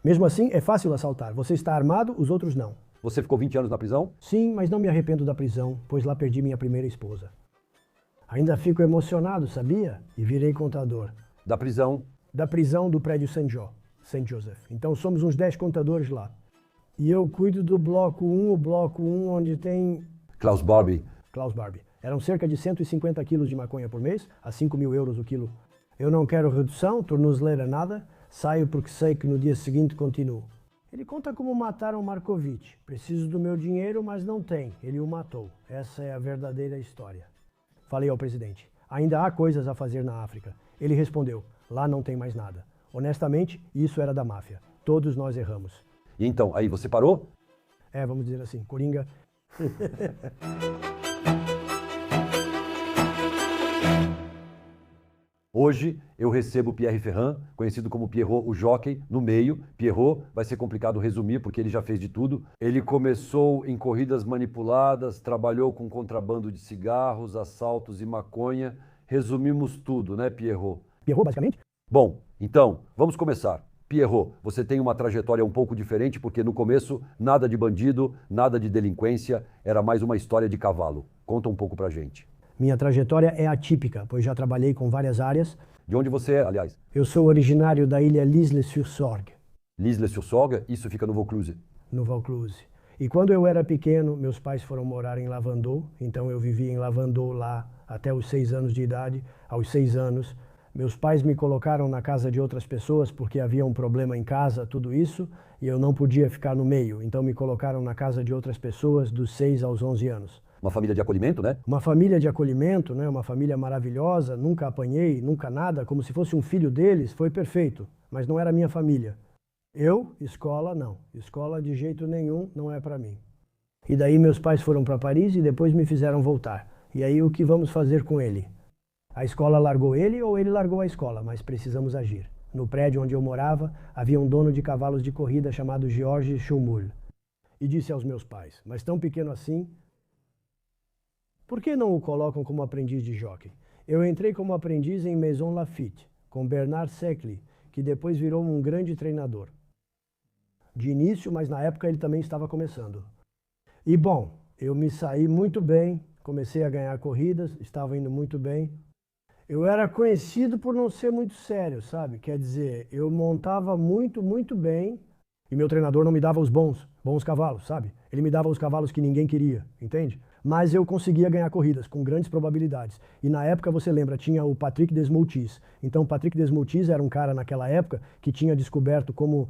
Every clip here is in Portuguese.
Mesmo assim, é fácil assaltar. Você está armado, os outros não. Você ficou 20 anos na prisão? Sim, mas não me arrependo da prisão, pois lá perdi minha primeira esposa. Ainda fico emocionado, sabia? E virei contador. Da prisão? Da prisão do prédio Saint Joseph. Então somos uns 10 contadores lá. E eu cuido do bloco 1, o bloco 1 onde tem... Klaus Barbie. Klaus Barbie. Eram cerca de 150 quilos de maconha por mês, a 5.000 euros o quilo. Eu não quero redução, tornozeleira nada, saio porque sei que no dia seguinte continuo. Ele conta como mataram Markovic. Preciso do meu dinheiro, mas não tem. Ele o matou. Essa é a verdadeira história. Falei ao presidente, ainda há coisas a fazer na África. Ele respondeu, lá não tem mais nada. Honestamente, isso era da máfia. Todos nós erramos. E então, aí você parou? Vamos dizer assim, Coringa. Hoje eu recebo o Pierre Ferrand, conhecido como Pierrot, o jockey, no meio. Pierrot vai ser complicado resumir porque ele já fez de tudo. Ele começou em corridas manipuladas, trabalhou com contrabando de cigarros, assaltos e maconha. Resumimos tudo, né, Pierrot? Pierrot, basicamente? Bom, então, vamos começar. Pierrot, você tem uma trajetória um pouco diferente porque no começo nada de bandido, nada de delinquência, era mais uma história de cavalo. Conta um pouco pra gente. Minha trajetória é atípica, pois já trabalhei com várias áreas. De onde você é, aliás? Eu sou originário da ilha L'Isle-sur-Sorgue. L'Isle-sur-Sorgue, isso fica no Vaucluse. No Vaucluse. E quando eu era pequeno, meus pais foram morar em Lavandou, então eu vivi em Lavandou lá até os 6 anos de idade. Aos 6 anos, meus pais me colocaram na casa de outras pessoas porque havia um problema em casa, tudo isso, e eu não podia ficar no meio. Então me colocaram na casa de outras pessoas dos 6 aos 11 anos. Uma família de acolhimento, né? Uma família de acolhimento, né? Uma família maravilhosa, nunca apanhei, nunca nada, como se fosse um filho deles, foi perfeito, mas não era minha família. Eu, escola, não. Escola de jeito nenhum não é para mim. E daí meus pais foram para Paris e depois me fizeram voltar. E aí o que vamos fazer com ele? A escola largou ele ou ele largou a escola, mas precisamos agir. No prédio onde eu morava, havia um dono de cavalos de corrida chamado Georges Chumul. E disse aos meus pais, mas tão pequeno assim, por que não o colocam como aprendiz de jockey? Eu entrei como aprendiz em Maison Lafitte, com Bernard Secli, que depois virou um grande treinador. De início, mas na época ele também estava começando. E bom, eu me saí muito bem, comecei a ganhar corridas, estava indo muito bem. Eu era conhecido por não ser muito sério, sabe? Quer dizer, eu montava muito bem e meu treinador não me dava os bons cavalos, sabe? Ele me dava os cavalos que ninguém queria, entende? Mas eu conseguia ganhar corridas com grandes probabilidades. E na época, você lembra, tinha o Patrick Desmoutis. Então, o Patrick Desmoutis era um cara naquela época que tinha descoberto como...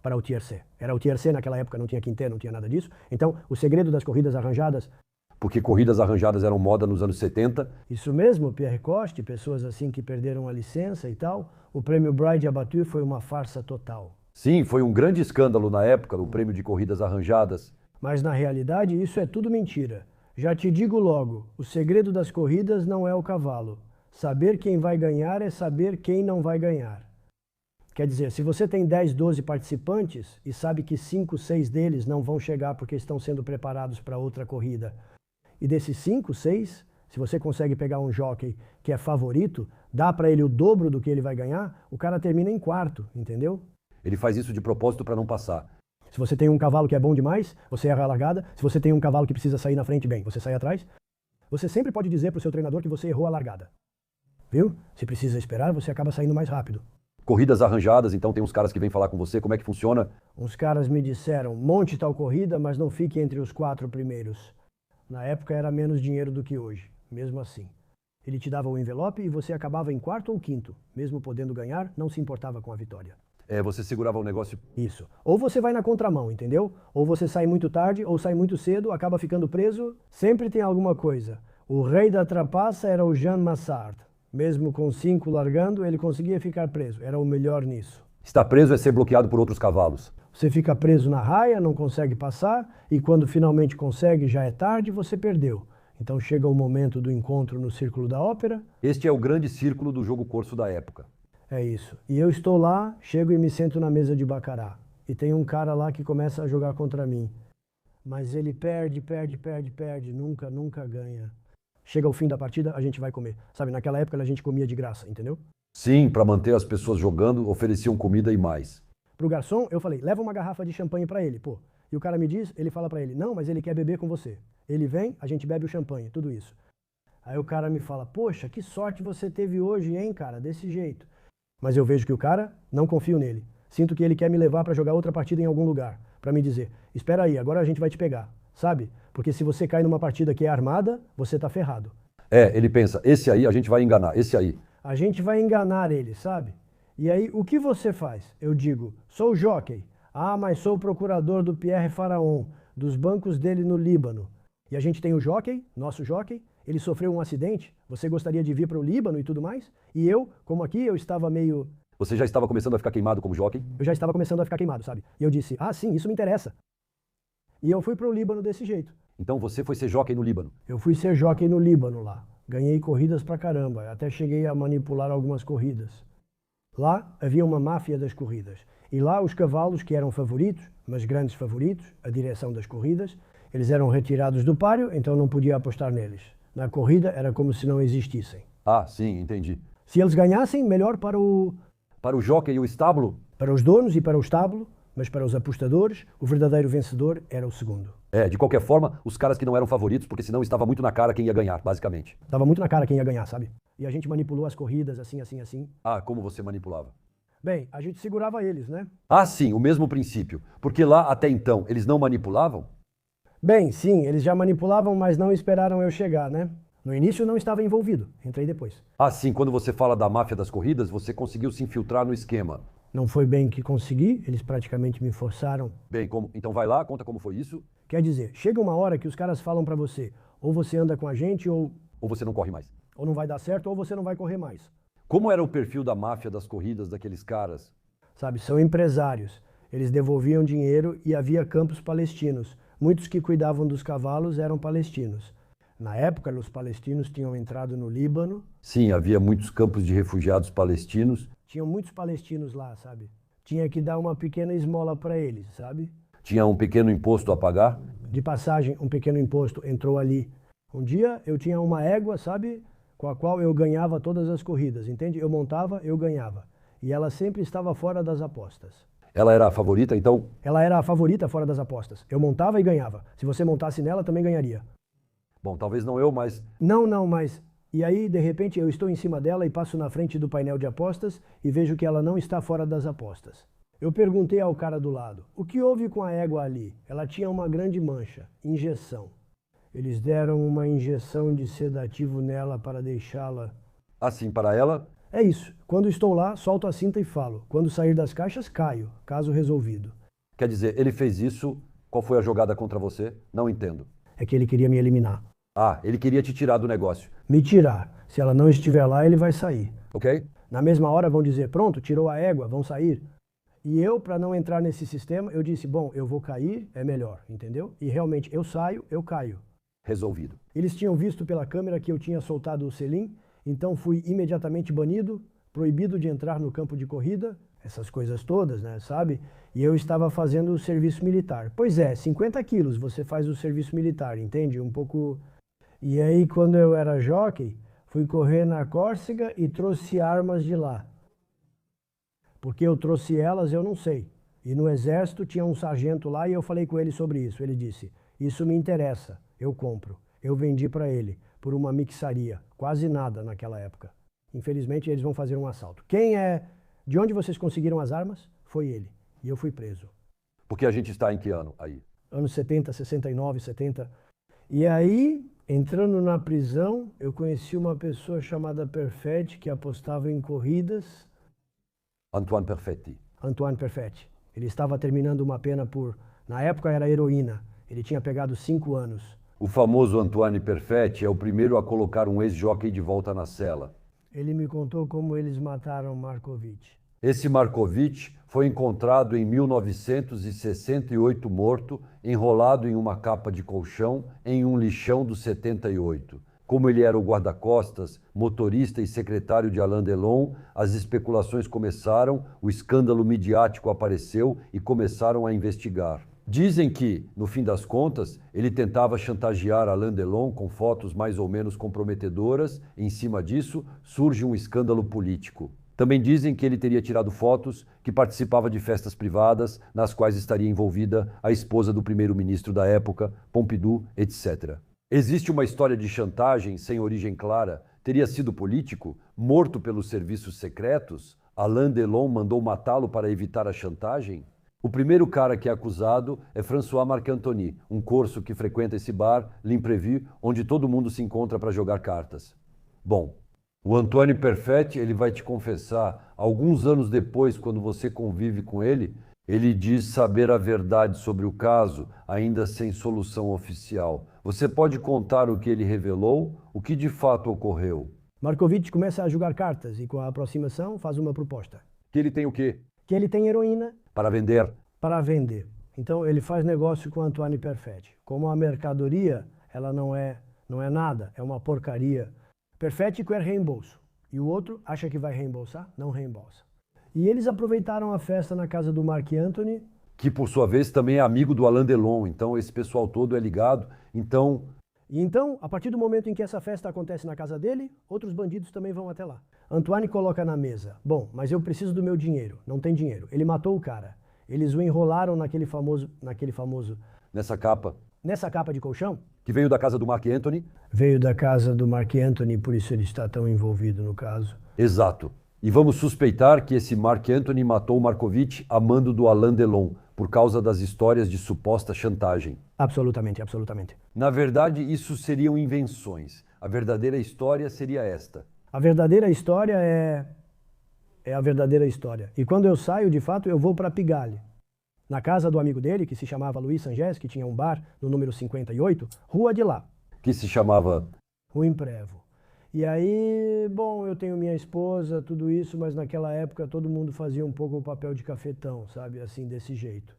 para o tiercé. Era o tiercé naquela época, não tinha quinté, não tinha nada disso. Então, o segredo das corridas arranjadas... Porque corridas arranjadas eram moda nos anos 70. Isso mesmo, Pierre Coste, pessoas assim que perderam a licença e tal. O prêmio Bride Abattu foi uma farsa total. Sim, foi um grande escândalo na época, o prêmio de corridas arranjadas. Mas na realidade isso é tudo mentira. Já te digo logo, o segredo das corridas não é o cavalo. Saber quem vai ganhar é saber quem não vai ganhar. Quer dizer, se você tem 10, 12 participantes e sabe que 5, 6 deles não vão chegar porque estão sendo preparados para outra corrida, e desses 5, 6, se você consegue pegar um jockey que é favorito, dá para ele o dobro do que ele vai ganhar, o cara termina em quarto, entendeu? Ele faz isso de propósito para não passar. Se você tem um cavalo que é bom demais, você erra a largada. Se você tem um cavalo que precisa sair na frente, bem, você sai atrás. Você sempre pode dizer para o seu treinador que você errou a largada. Viu? Se precisa esperar, você acaba saindo mais rápido. Corridas arranjadas, então tem uns caras que vêm falar com você, como é que funciona? Uns caras me disseram, monte tal corrida, mas não fique entre os 4 primeiros. Na época era menos dinheiro do que hoje, mesmo assim. Ele te dava o envelope e você acabava em quarto ou quinto. Mesmo podendo ganhar, não se importava com a vitória. Você segurava o negócio... Isso. Ou você vai na contramão, entendeu? Ou você sai muito tarde, ou sai muito cedo, acaba ficando preso. Sempre tem alguma coisa. O rei da trapaça era o Jean Massard. Mesmo com 5 largando, ele conseguia ficar preso. Era o melhor nisso. Estar preso é ser bloqueado por outros cavalos. Você fica preso na raia, não consegue passar, e quando finalmente consegue, já é tarde, você perdeu. Então chega o momento do encontro no Círculo da Ópera. Este é o grande círculo do jogo corso da época. É isso. E eu estou lá, chego e me sento na mesa de baccará. E tem um cara lá que começa a jogar contra mim. Mas ele perde, nunca ganha. Chega o fim da partida, a gente vai comer. Sabe, naquela época a gente comia de graça, entendeu? Sim, para manter as pessoas jogando, ofereciam comida e mais. Pro garçom, eu falei, leva uma garrafa de champanhe para ele, pô. E o cara me diz, ele fala para ele, não, mas ele quer beber com você. Ele vem, a gente bebe o champanhe, tudo isso. Aí o cara me fala, poxa, que sorte você teve hoje, hein, cara, desse jeito. Mas eu vejo que o cara, não confio nele. Sinto que ele quer me levar para jogar outra partida em algum lugar, para me dizer, espera aí, agora a gente vai te pegar, sabe? Porque se você cai numa partida que é armada, você tá ferrado. É, ele pensa, esse aí a gente vai enganar, esse aí. A gente vai enganar ele, sabe? E aí, o que você faz? Eu digo, sou jockey. Ah, mas sou procurador do Pierre Pharaon, dos bancos dele no Líbano. E a gente tem o jockey, nosso jockey, ele sofreu um acidente, você gostaria de vir para o Líbano e tudo mais? E eu, como aqui, eu estava meio... Você já estava começando a ficar queimado como jockey? Eu já estava começando a ficar queimado, sabe? E eu disse, ah, sim, isso me interessa. E eu fui para o Líbano desse jeito. Então você foi ser jockey no Líbano? Eu fui ser jockey no Líbano lá. Ganhei corridas pra caramba, até cheguei a manipular algumas corridas. Lá havia uma máfia das corridas. E lá os cavalos que eram favoritos, mas grandes favoritos, a direção das corridas, eles eram retirados do páreo, então não podia apostar neles. Na corrida era como se não existissem. Ah, sim, entendi. Se eles ganhassem, melhor para o... Para o jockey e o estábulo? Para os donos e para o estábulo, mas para os apostadores, o verdadeiro vencedor era o segundo. É, de qualquer forma, os caras que não eram favoritos, porque senão estava muito na cara quem ia ganhar, basicamente. Estava muito na cara quem ia ganhar, sabe? E a gente manipulou as corridas assim, assim, assim. Ah, como você manipulava? Bem, a gente segurava eles, né? Ah, sim, o mesmo princípio. Porque lá, até então, eles não manipulavam? Bem, sim, eles já manipulavam, mas não esperaram eu chegar, né? No início não estava envolvido, entrei depois. Ah, sim, quando você fala da máfia das corridas, você conseguiu se infiltrar no esquema. Não foi bem que consegui, eles praticamente me forçaram. Bem, então vai lá, conta como foi isso. Quer dizer, chega uma hora que os caras falam pra você, ou você anda com a gente, ou você não corre mais. Ou não vai dar certo, ou você não vai correr mais. Como era o perfil da máfia das corridas daqueles caras? Sabe, são empresários. Eles devolviam dinheiro e havia campos palestinos. Muitos que cuidavam dos cavalos eram palestinos. Na época, os palestinos tinham entrado no Líbano. Sim, havia muitos campos de refugiados palestinos. Tinham muitos palestinos lá, sabe? Tinha que dar uma pequena esmola para eles, sabe? Tinha um pequeno imposto a pagar? De passagem, um pequeno imposto entrou ali. Um dia eu tinha uma égua, sabe? Com a qual eu ganhava todas as corridas, entende? Eu montava, eu ganhava. E ela sempre estava fora das apostas. Ela era a favorita, então? Ela era a favorita fora das apostas. Eu montava e ganhava. Se você montasse nela, também ganharia. Bom, talvez não eu, mas... Não, mas... E aí, de repente, eu estou em cima dela e passo na frente do painel de apostas e vejo que ela não está fora das apostas. Eu perguntei ao cara do lado, o que houve com a égua ali? Ela tinha uma grande mancha, injeção. Eles deram uma injeção de sedativo nela para deixá-la... Assim, para ela? É isso. Quando estou lá, solto a cinta e falo. Quando sair das caixas, caio. Caso resolvido. Quer dizer, ele fez isso, qual foi a jogada contra você? Não entendo. É que ele queria me eliminar. Ah, ele queria te tirar do negócio. Me tirar. Se ela não estiver lá, ele vai sair. Ok? Na mesma hora vão dizer, pronto, tirou a égua, vão sair. E eu, para não entrar nesse sistema, eu disse, bom, eu vou cair, é melhor, entendeu? E realmente, eu saio, eu caio. Resolvido. Eles tinham visto pela câmera que eu tinha soltado o selim, então fui imediatamente banido, proibido de entrar no campo de corrida, essas coisas todas, né, sabe? E eu estava fazendo o serviço militar. Pois é, 50 quilos você faz o serviço militar, entende? Um pouco... E aí, quando eu era jockey, fui correr na Córcega e trouxe armas de lá. Porque eu trouxe elas, eu não sei. E no exército tinha um sargento lá e eu falei com ele sobre isso. Ele disse, isso me interessa, eu compro. Eu vendi para ele, por uma mixaria. Quase nada naquela época. Infelizmente, eles vão fazer um assalto. Quem é... De onde vocês conseguiram as armas? Foi ele. E eu fui preso. Porque a gente está em que ano aí? Anos 70, 69, 70. E aí, entrando na prisão, eu conheci uma pessoa chamada Perfetti, que apostava em corridas. Antoine Perfetti. Antoine Perfetti. Ele estava terminando uma pena por... Na época era heroína. Ele tinha pegado 5 anos. O famoso Antoine Perfetti é o primeiro a colocar um ex-jockey de volta na cela. Ele me contou como eles mataram Markovic. Esse Markovic foi encontrado em 1968 morto, enrolado em uma capa de colchão em um lixão do 78. Como ele era o guarda-costas, motorista e secretário de Alain Delon, as especulações começaram, o escândalo midiático apareceu e começaram a investigar. Dizem que, no fim das contas, ele tentava chantagear Alain Delon com fotos mais ou menos comprometedoras. Em cima disso, surge um escândalo político. Também dizem que ele teria tirado fotos, que participava de festas privadas, nas quais estaria envolvida a esposa do primeiro-ministro da época, Pompidou, etc. Existe uma história de chantagem sem origem clara. Teria sido político, morto pelos serviços secretos? Alain Delon mandou matá-lo para evitar a chantagem? O primeiro cara que é acusado é François Marc-Antony, um corso que frequenta esse bar, L'Imprévu, onde todo mundo se encontra para jogar cartas. Bom, o Antoine Perfetti, ele vai te confessar, alguns anos depois, quando você convive com ele diz saber a verdade sobre o caso, ainda sem solução oficial. Você pode contar o que ele revelou? O que de fato ocorreu? Markovitch começa a jogar cartas e, com a aproximação, faz uma proposta. Que ele tem o quê? Que ele tem heroína. Para vender. Para vender. Então, ele faz negócio com Antoine Perfetti. Como a mercadoria, ela não é nada, é uma porcaria. Perfetti quer reembolso. E o outro acha que vai reembolsar? Não reembolsa. E eles aproveitaram a festa na casa do Marc-Antony. Que, por sua vez, também é amigo do Alain Delon. Então, esse pessoal todo é ligado. Então, a partir do momento em que essa festa acontece na casa dele, outros bandidos também vão até lá. Antoine coloca na mesa: bom, mas eu preciso do meu dinheiro. Não tem dinheiro. Ele matou o cara. Eles o enrolaram naquele famoso... Nessa capa de colchão? Que veio da casa do Marc-Antony? Veio da casa do Marc-Antony, por isso ele está tão envolvido no caso. Exato. E vamos suspeitar que esse Marc-Antony matou Markovitch a mando do Alain Delon, por causa das histórias de suposta chantagem. Absolutamente, absolutamente. Na verdade, isso seriam invenções. A verdadeira história seria esta. A verdadeira história é a verdadeira história. E quando eu saio, de fato, eu vou para Pigalle. Na casa do amigo dele, que se chamava Louis Sangés, que tinha um bar no número 58, Rua de lá. Que se chamava? Rua Imprevo. E aí, bom, eu tenho minha esposa, tudo isso, mas naquela época todo mundo fazia um pouco o papel de cafetão, sabe? Assim, desse jeito.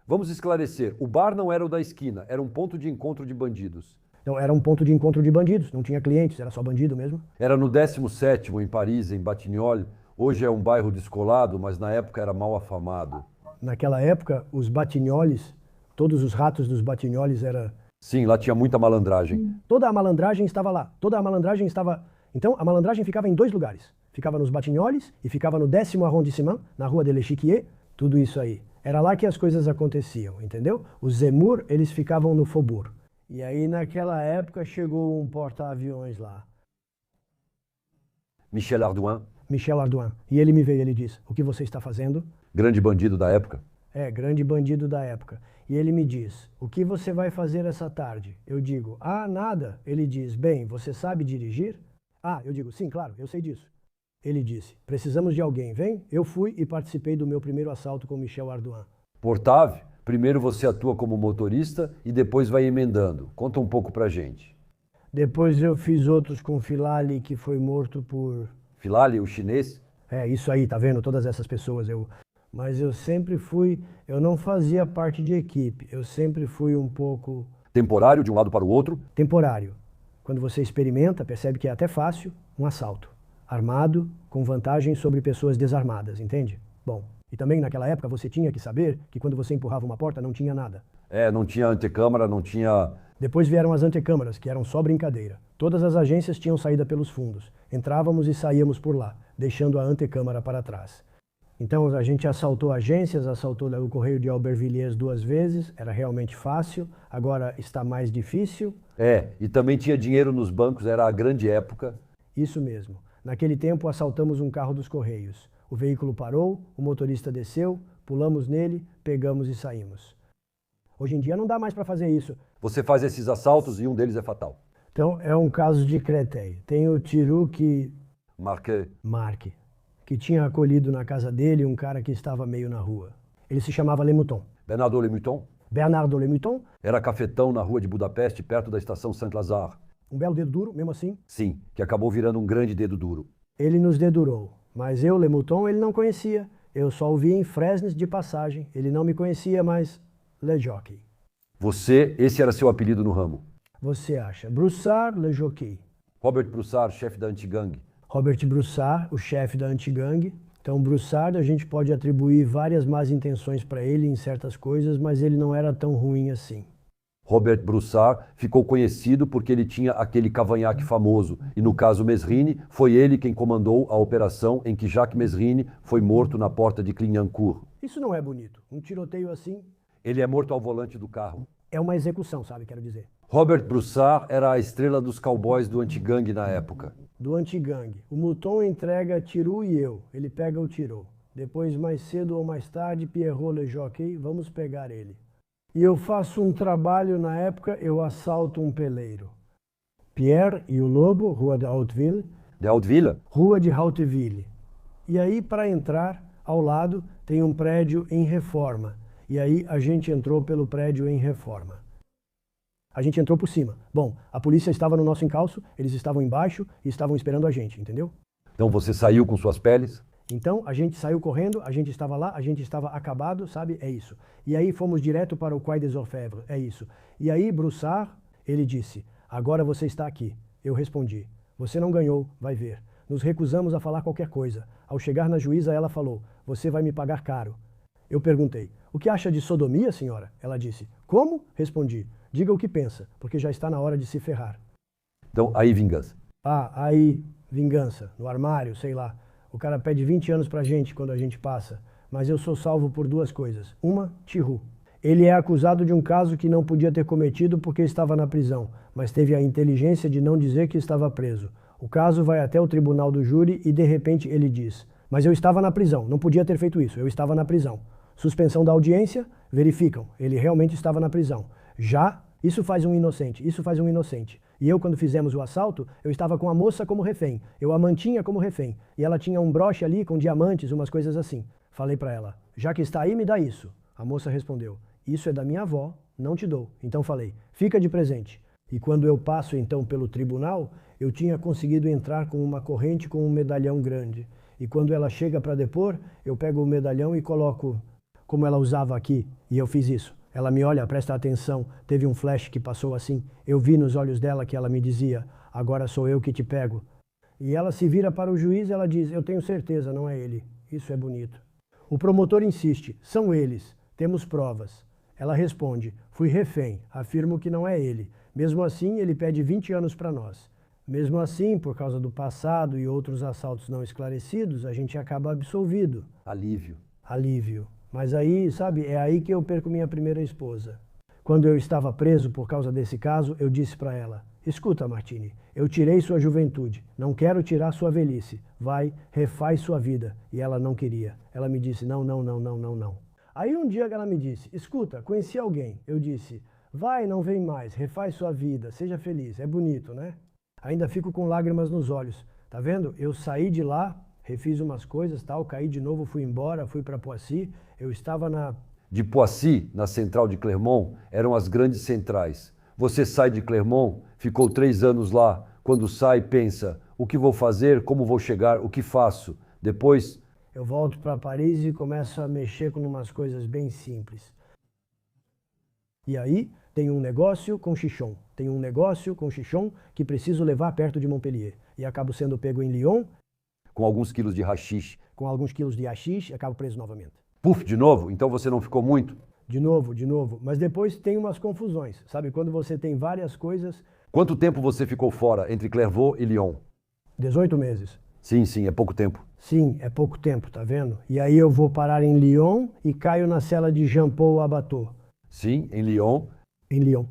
Vamos esclarecer. O bar não era o da esquina, era um ponto de encontro de bandidos. Não, era um ponto de encontro de bandidos, não tinha clientes, era só bandido mesmo. Era no 17º, em Paris, em Batignolles. Hoje é um bairro descolado, mas na época era mal afamado. Naquela época, os Batignolles, todos os ratos dos Batignolles era... Sim, lá tinha muita malandragem. Toda a malandragem estava lá. Toda a malandragem estava... Então, a malandragem ficava em 2 lugares. Ficava nos Batignolles e ficava no 10º arrondissement, na Rua de l'Échiquier, tudo isso aí. Era lá que as coisas aconteciam, entendeu? Os Zemmour, eles ficavam no Faubourg. E aí, naquela época, chegou um porta-aviões lá. Michel Ardoin. Michel Ardoin. E ele me veio e ele disse: o que você está fazendo? Grande bandido da época. É, grande bandido da época. E ele me diz: o que você vai fazer essa tarde? Eu digo: ah, nada. Ele diz: bem, você sabe dirigir? Ah, eu digo: sim, claro, eu sei disso. Ele disse: precisamos de alguém, vem? Eu fui e participei do meu primeiro assalto com Michel Ardoin. Portave, primeiro você atua como motorista e depois vai emendando. Conta um pouco pra gente. Depois eu fiz outros com Filali, que foi morto por... Filali, o chinês? É, isso aí, tá vendo? Todas essas pessoas. Mas eu sempre fui... Eu não fazia parte de equipe. Eu sempre fui um pouco... Temporário, de um lado para o outro? Temporário. Quando você experimenta, percebe que é até fácil um assalto. Armado, com vantagem sobre pessoas desarmadas, entende? Bom, e também naquela época você tinha que saber que quando você empurrava uma porta não tinha nada. É, não tinha antecâmara, não tinha... Depois vieram as antecâmaras, que eram só brincadeira. Todas as agências tinham saída pelos fundos. Entrávamos e saíamos por lá, deixando a antecâmara para trás. Então a gente assaltou agências, assaltou o Correio de Aubervilliers 2 vezes, era realmente fácil, agora está mais difícil. É, e também tinha dinheiro nos bancos, era a grande época. Isso mesmo. Naquele tempo assaltamos um carro dos Correios. O veículo parou, o motorista desceu, pulamos nele, pegamos e saímos. Hoje em dia não dá mais para fazer isso. Você faz esses assaltos e um deles é fatal. Então é um caso de Créteil. Tem o Thiroux Marque, que tinha acolhido na casa dele um cara que estava meio na rua. Ele se chamava Lemouton. Bernardo Lemouton? Bernardo Lemouton. Era cafetão na rua de Budapeste, perto da estação Saint-Lazare. Um belo dedo duro, mesmo assim? Sim, que acabou virando um grande dedo duro. Ele nos dedurou, mas eu, Lemouton, ele não conhecia. Eu só o via em Fresnes de passagem. Ele não me conhecia, mas Le Jockey. Esse era seu apelido no ramo? Você acha? Broussard, Le Jockey. Robert Broussard, chefe da antigangue. Robert Broussard, o chefe da antigangue. Então, Broussard, a gente pode atribuir várias más intenções para ele em certas coisas, mas ele não era tão ruim assim. Robert Broussard ficou conhecido porque ele tinha aquele cavanhaque famoso. E no caso Mesrine, foi ele quem comandou a operação em que Jacques Mesrine foi morto na porta de Clignancourt. Isso não é bonito. Um tiroteio assim Ele é morto ao volante do carro. é uma execução, sabe, quero dizer. Robert Broussard era a estrela dos cowboys do antigangue na época. Do antigangue. O Mouton entrega Thiroux e eu. Ele pega o Thiroux. Depois, mais cedo ou mais tarde, Pierrot Le Jockey, vamos pegar ele. E eu faço um trabalho, na época, eu assalto um peleiro. Pierre e o Lobo, Rua de Hauteville. De Hauteville? Rua de Hauteville. E aí, para entrar, ao lado, tem um prédio em reforma. E aí, a gente entrou pelo prédio em reforma. A gente entrou por cima. Bom, a polícia estava no nosso encalço, eles estavam embaixo e estavam esperando a gente, entendeu? Então você saiu com suas peles? Então, a gente saiu correndo, a gente estava lá, a gente estava acabado, sabe? É isso. E aí fomos direto para o Quai des Orfèvres, é isso. E aí Broussard, ele disse, agora você está aqui. Eu respondi, você não ganhou, vai ver. Nos recusamos a falar qualquer coisa. Ao chegar na juíza, ela falou, você vai me pagar caro. Eu perguntei, o que acha de sodomia, senhora? Ela disse, como? Respondi, diga o que pensa, porque já está na hora de se ferrar. Então, aí vingança. Ah, aí vingança, no armário, sei lá. O cara pede 20 anos pra gente quando a gente passa, mas eu sou salvo por duas coisas. Uma, Thiroux. Ele é acusado de um caso que não podia ter cometido porque estava na prisão, mas teve a inteligência de não dizer que estava preso. O caso vai até o tribunal do júri e de repente ele diz, mas eu estava na prisão, não podia ter feito isso, eu estava na prisão. Suspensão da audiência, verificam, ele realmente estava na prisão. Já, isso faz um inocente, isso faz um inocente. E eu, quando fizemos o assalto, eu estava com a moça como refém. Eu a mantinha como refém. E ela tinha um broche ali com diamantes, umas coisas assim. Falei para ela, já que está aí, me dá isso. A moça respondeu, isso é da minha avó, não te dou. Então falei, fica de presente. E quando eu passo então pelo tribunal, eu tinha conseguido entrar com uma corrente com um medalhão grande. E quando ela chega para depor, eu pego o medalhão e coloco como ela usava aqui. E eu fiz isso. Ela me olha, presta atenção, teve um flash que passou assim. Eu vi nos olhos dela que ela me dizia, agora sou eu que te pego. E ela se vira para o juiz e ela diz, eu tenho certeza, não é ele. Isso é bonito. O promotor insiste, são eles, temos provas. Ela responde, fui refém, afirmo que não é ele. Mesmo assim, ele pede 20 anos para nós. Mesmo assim, por causa do passado e outros assaltos não esclarecidos, a gente acaba absolvido. Alívio. Alívio. Mas aí, sabe, é aí que eu perco minha primeira esposa. Quando eu estava preso por causa desse caso, eu disse para ela, escuta, Martini, eu tirei sua juventude, não quero tirar sua velhice. Vai, refaz sua vida. E ela não queria. Ela me disse, não, não, não, não, não, não. Aí um dia ela me disse, escuta, conheci alguém. Eu disse, vai, não vem mais, refaz sua vida, seja feliz. É bonito, né? Ainda fico com lágrimas nos olhos. Tá vendo? Eu saí de lá, refiz umas coisas, tal, caí de novo, fui embora, fui para Poissy. Eu estava na... De Poissy, na central de Clermont, eram as grandes centrais. Você sai de Clermont, ficou 3 anos lá. Quando sai, pensa, o que vou fazer, como vou chegar, o que faço? Depois... Eu volto para Paris e começo a mexer com umas coisas bem simples. E aí, tem um negócio com Chichon. Tem um negócio com Chichon que preciso levar perto de Montpellier. E acabo sendo pego em Lyon. Com alguns quilos de haxixe. Com alguns quilos de haxixe, acabo preso novamente. Puf, de novo? Então você não ficou muito? De novo. Mas depois tem umas confusões. Sabe, quando você tem várias coisas... Quanto tempo você ficou fora entre Clairvaux e Lyon? 18 meses. Sim, é pouco tempo. Sim, é pouco tempo, tá vendo? E aí eu vou parar em Lyon e caio na cela de Jean-Paul Abateau. Sim, em Lyon. Em Lyon.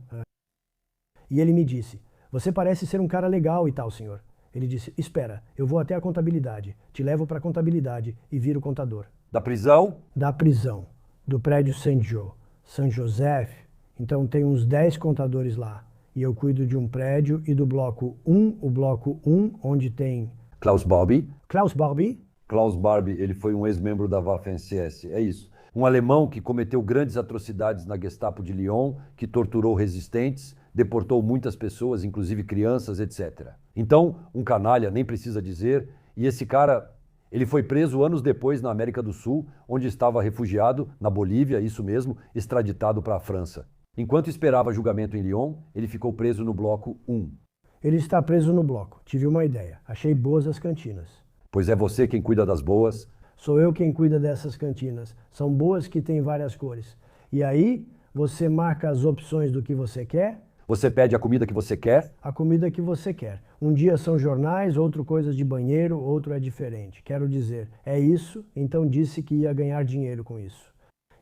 E ele me disse, você parece ser um cara legal e tal, senhor. Ele disse, espera, eu vou até a contabilidade, te levo para a contabilidade e viro contador. Da prisão? Da prisão, do prédio Saint-Jo, Saint-Joseph. Então tem uns 10 contadores lá. E eu cuido de um prédio e do bloco 1, o bloco 1, onde tem... Klaus Barbie. Klaus Barbie? Klaus Barbie, ele foi um ex-membro da Waffen-SS, é isso. Um alemão que cometeu grandes atrocidades na Gestapo de Lyon, que torturou resistentes, deportou muitas pessoas, inclusive crianças, etc. Então, um canalha, nem precisa dizer, e esse cara, ele foi preso anos depois na América do Sul, onde estava refugiado, na Bolívia, isso mesmo, extraditado para a França. Enquanto esperava julgamento em Lyon, ele ficou preso no bloco 1. Ele está preso no bloco. Tive uma ideia. Achei boas as cantinas. Pois é você quem cuida das boas. Sou eu quem cuida dessas cantinas. São boas que têm várias cores. E aí, Você marca as opções do que você quer. Você pede a comida que você quer. A comida que você quer. Um dia são jornais, outro coisas de banheiro, outro é diferente. Quero dizer, é isso, então disse que ia ganhar dinheiro com isso.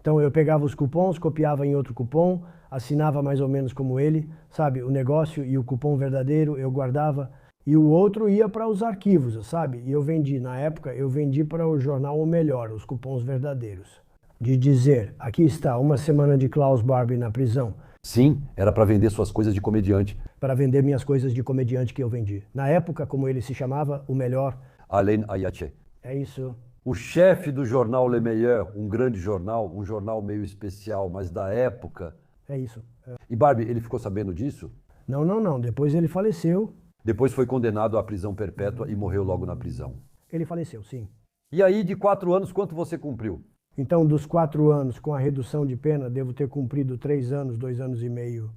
Então eu pegava os cupons, copiava em outro cupom, assinava mais ou menos como ele, sabe? O negócio e o cupom verdadeiro eu guardava e o outro ia para os arquivos, sabe? E eu vendi, na época, eu vendi para o jornal O Melhor, os cupons verdadeiros. De dizer, aqui está, uma semana de Klaus Barbie na prisão. Sim, era para vender suas coisas de comediante. Para vender minhas coisas de comediante que eu vendi. Na época, como ele se chamava, O Melhor. Alain Ayache. É isso. O chefe do jornal Le Meilleur, um grande jornal, um jornal meio especial, mas da época. É isso. É. E Barbie, ele ficou sabendo disso? Não. Depois ele faleceu. Depois foi condenado à prisão perpétua e morreu logo na prisão. Ele faleceu, sim. E aí, de 4 anos, quanto você cumpriu? Então, dos 4 anos, com a redução de pena, devo ter cumprido 3 anos, 2 anos e meio.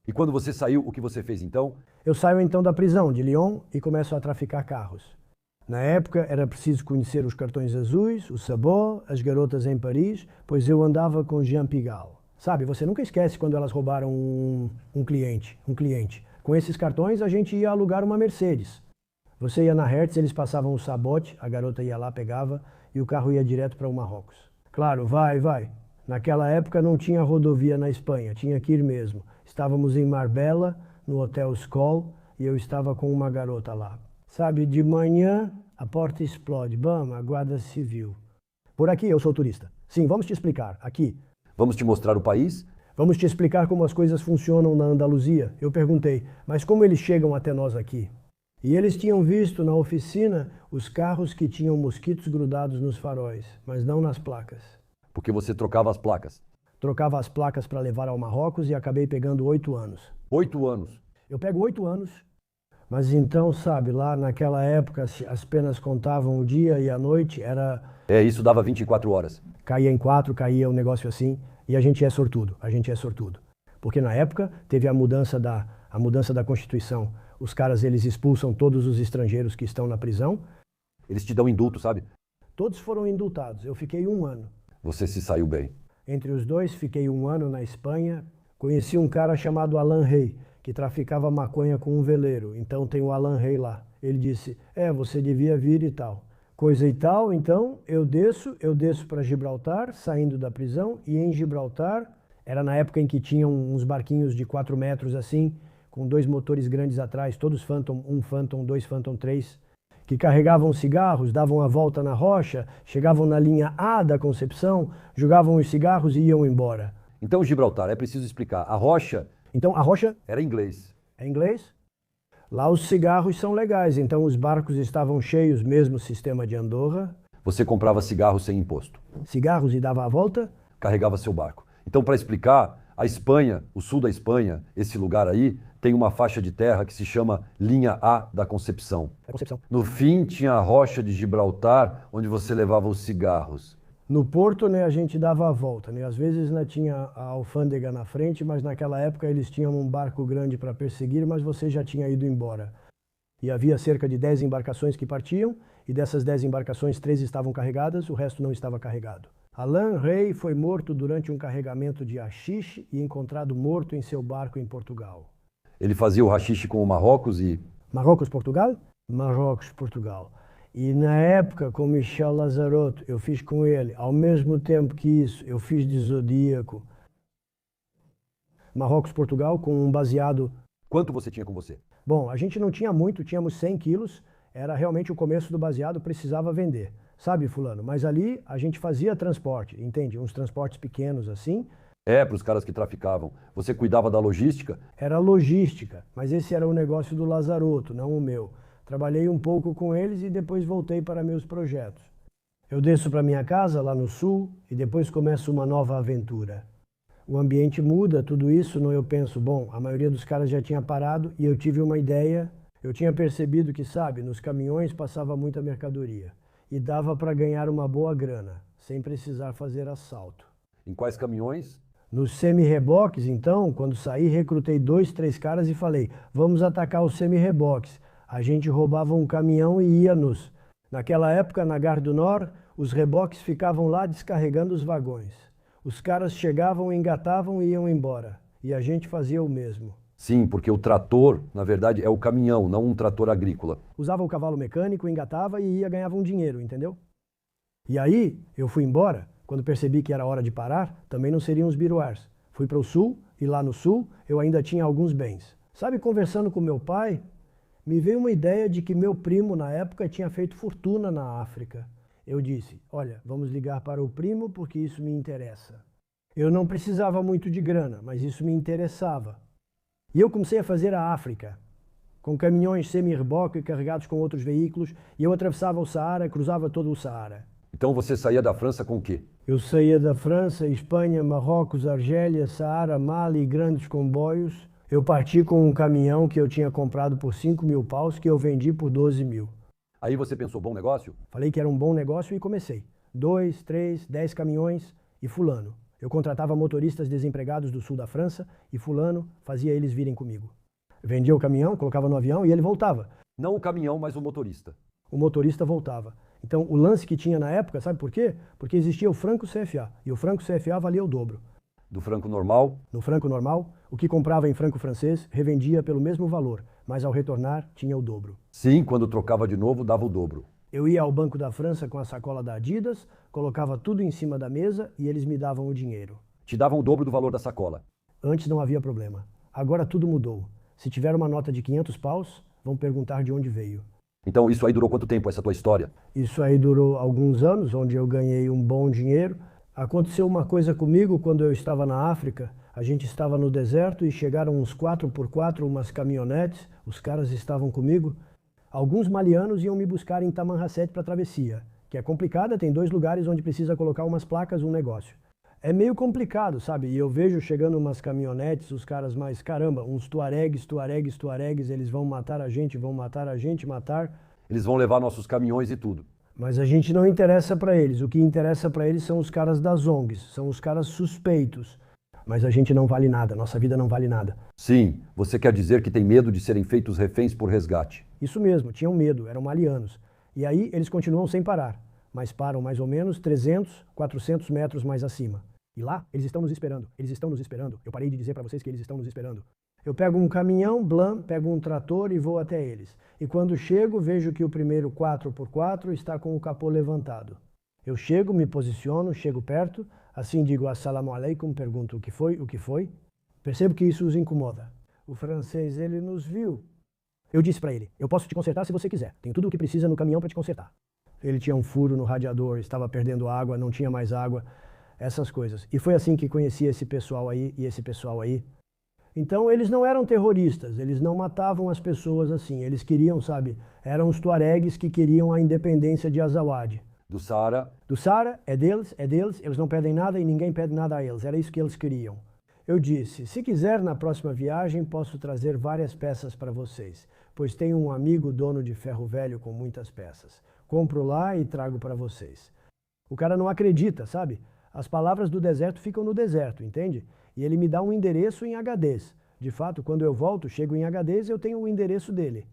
E quando você saiu, o que você fez então? Eu saio então da prisão de Lyon e começo a traficar carros. Na época era preciso conhecer os cartões azuis, o sabot, as garotas em Paris, pois eu andava com Jean Pigalle. Sabe, você nunca esquece quando elas roubaram um cliente. Com esses cartões a gente ia alugar uma Mercedes. Você ia na Hertz, eles passavam o sabote, a garota ia lá, pegava e o carro ia direto para o Marrocos. Claro, vai. Naquela época não tinha rodovia na Espanha, tinha que ir mesmo. Estávamos em Marbella, no Hotel Skoll, e eu estava com uma garota lá. Sabe, de manhã a porta explode, bam, a guarda civil. Por aqui eu sou turista. Sim, vamos te explicar, aqui. Vamos te mostrar o país? Vamos te explicar como as coisas funcionam na Andaluzia. Eu perguntei, mas como eles chegam até nós aqui? E eles tinham visto na oficina os carros que tinham mosquitos grudados nos faróis, mas não nas placas. Porque você trocava as placas. Trocava as placas para levar ao Marrocos e acabei pegando 8 anos. 8 anos? Eu pego 8 anos. Mas então, sabe, lá naquela época as penas contavam o dia e a noite, era... Isso dava 24 horas. Caía em 4, caía um negócio assim, e a gente é sortudo. Porque na época teve a mudança da Constituição. Os caras, eles expulsam todos os estrangeiros que estão na prisão. Eles te dão indulto, sabe? Todos foram indultados. Eu fiquei 1 ano. Você se saiu bem. Entre os dois, fiquei 1 ano na Espanha. Conheci um cara chamado Alain Rey, que traficava maconha com um veleiro. Então tem o Alain Rey lá. Ele disse, você devia vir e tal. Coisa e tal, então eu desço para Gibraltar, saindo da prisão, e em Gibraltar, era na época em que tinham uns barquinhos de 4 metros assim, com 2 motores grandes atrás, todos Phantom, 1 Phantom, 2 Phantom 3, que carregavam cigarros, davam a volta na rocha, chegavam na linha A da Concepção, jogavam os cigarros e iam embora. Então Gibraltar, é preciso explicar, a rocha... Então a rocha... Era inglês. É inglês? Lá os cigarros são legais, então os barcos estavam cheios, mesmo sistema de Andorra. Você comprava cigarros sem imposto. Cigarros e dava a volta? Carregava seu barco. Então, para explicar, a Espanha, o sul da Espanha, esse lugar aí, tem uma faixa de terra que se chama Linha A da Concepção. No fim, tinha a rocha de Gibraltar, onde você levava os cigarros. No porto, a gente dava a volta. Às vezes tinha a alfândega na frente, mas naquela época eles tinham um barco grande para perseguir, mas você já tinha ido embora. E havia cerca de 10 embarcações que partiam, e dessas 10 embarcações, 3 estavam carregadas, o resto não estava carregado. Alain Rey foi morto durante um carregamento de haxixe e encontrado morto em seu barco em Portugal. Ele fazia o haxixe com o Marrocos e... Marrocos, Portugal? Marrocos, Portugal. E na época, com Michel Lazarotto, eu fiz com ele, ao mesmo tempo que isso, eu fiz de Zodíaco. Marrocos, Portugal, com um baseado... Quanto você tinha com você? Bom, a gente não tinha muito, tínhamos 100 quilos, era realmente o começo do baseado, precisava vender. Sabe, fulano, mas ali a gente fazia transporte, entende? Uns transportes pequenos assim. Para os caras que traficavam. Você cuidava da logística? Era logística, mas esse era o negócio do Lazarotto, não o meu. Trabalhei um pouco com eles e depois voltei para meus projetos. Eu desço para minha casa lá no sul e depois começo uma nova aventura. O ambiente muda, tudo isso, eu penso, bom, a maioria dos caras já tinha parado e eu tive uma ideia. Eu tinha percebido que, sabe, nos caminhões passava muita mercadoria e dava para ganhar uma boa grana, sem precisar fazer assalto. Em quais caminhões? Nos semi-reboques, então, quando saí, recrutei 2, 3 caras e falei, vamos atacar os semi-reboques. A gente roubava um caminhão e ia-nos. Naquela época, na Gare do Nord, os reboques ficavam lá descarregando os vagões. Os caras chegavam, engatavam e iam embora. E a gente fazia o mesmo. Sim, porque o trator, na verdade, é o caminhão, não um trator agrícola. Usava o cavalo mecânico, engatava e ia ganhava um dinheiro, entendeu? E aí, eu fui embora. Quando percebi que era hora de parar, também não seriam os biruás. Fui para o sul, e lá no sul, eu ainda tinha alguns bens. Sabe, conversando com meu pai, me veio uma ideia de que meu primo, na época, tinha feito fortuna na África. Eu disse, olha, vamos ligar para o primo porque isso me interessa. Eu não precisava muito de grana, mas isso me interessava. E eu comecei a fazer a África, com caminhões semi-reboque carregados com outros veículos, e eu atravessava o Saara, cruzava todo o Saara. Então você saía da França com o quê? Eu saía da França, Espanha, Marrocos, Argélia, Saara, Mali, grandes comboios. Eu parti com um caminhão que eu tinha comprado por 5.000 paus, que eu vendi por 12 mil. Aí você pensou, bom negócio? Falei que era um bom negócio e comecei. 2, 3, 10 caminhões e fulano. Eu contratava motoristas desempregados do sul da França e fulano fazia eles virem comigo. Vendia o caminhão, colocava no avião e ele voltava. Não o caminhão, mas o motorista. O motorista voltava. Então o lance que tinha na época, sabe por quê? Porque existia o franco CFA e o franco CFA valia o dobro. Do franco normal? No franco normal, o que comprava em franco francês revendia pelo mesmo valor, mas ao retornar tinha o dobro. Sim, quando trocava de novo, dava o dobro. Eu ia ao Banco da França com a sacola da Adidas, colocava tudo em cima da mesa e eles me davam o dinheiro. Te davam o dobro do valor da sacola. Antes não havia problema. Agora tudo mudou. Se tiver uma nota de 500 paus, vão perguntar de onde veio. Então isso aí durou quanto tempo, essa tua história? Isso aí durou alguns anos, onde eu ganhei um bom dinheiro. Aconteceu uma coisa comigo quando eu estava na África. A gente estava no deserto e chegaram uns 4x4, umas caminhonetes. Os caras estavam comigo. Alguns malianos iam me buscar em Tamanrasset para a travessia, que é complicada, tem 2 lugares onde precisa colocar umas placas, um negócio. É meio complicado, sabe? E eu vejo chegando umas caminhonetes, os caras mais, caramba, uns tuaregues, eles vão matar a gente, matar. Eles vão levar nossos caminhões e tudo. Mas a gente não interessa para eles. O que interessa para eles são os caras das ONGs, são os caras suspeitos. Mas a gente não vale nada, nossa vida não vale nada. Sim, você quer dizer que tem medo de serem feitos reféns por resgate. Isso mesmo, tinham medo, eram malianos. E aí eles continuam sem parar, mas param mais ou menos 300, 400 metros mais acima. E lá, eles estão nos esperando, Eu parei de dizer para vocês que eles estão nos esperando. Eu pego um caminhão, pego um trator e vou até eles. E quando chego, vejo que o primeiro 4x4 está com o capô levantado. Eu chego, me posiciono, chego perto, assim digo assalamu alaikum, pergunto o que foi. Percebo que isso os incomoda. O francês, ele nos viu. Eu disse para ele, eu posso te consertar se você quiser. Tem tudo o que precisa no caminhão para te consertar. Ele tinha um furo no radiador, estava perdendo água, não tinha mais água, essas coisas. E foi assim que conheci esse pessoal aí e esse pessoal aí. Então eles não eram terroristas, eles não matavam as pessoas assim. Eles queriam, sabe, eram os tuaregues que queriam a independência de Azawad. Do Saara? Do Saara, é deles, eles não pedem nada e ninguém pede nada a eles. Era isso que eles queriam. Eu disse, se quiser, na próxima viagem, posso trazer várias peças para vocês, pois tenho um amigo dono de ferro velho com muitas peças. Compro lá e trago para vocês. O cara não acredita, sabe? As palavras do deserto ficam no deserto, entende? E ele me dá um endereço em HDs. De fato, quando eu volto, chego em HDs, eu tenho o endereço dele.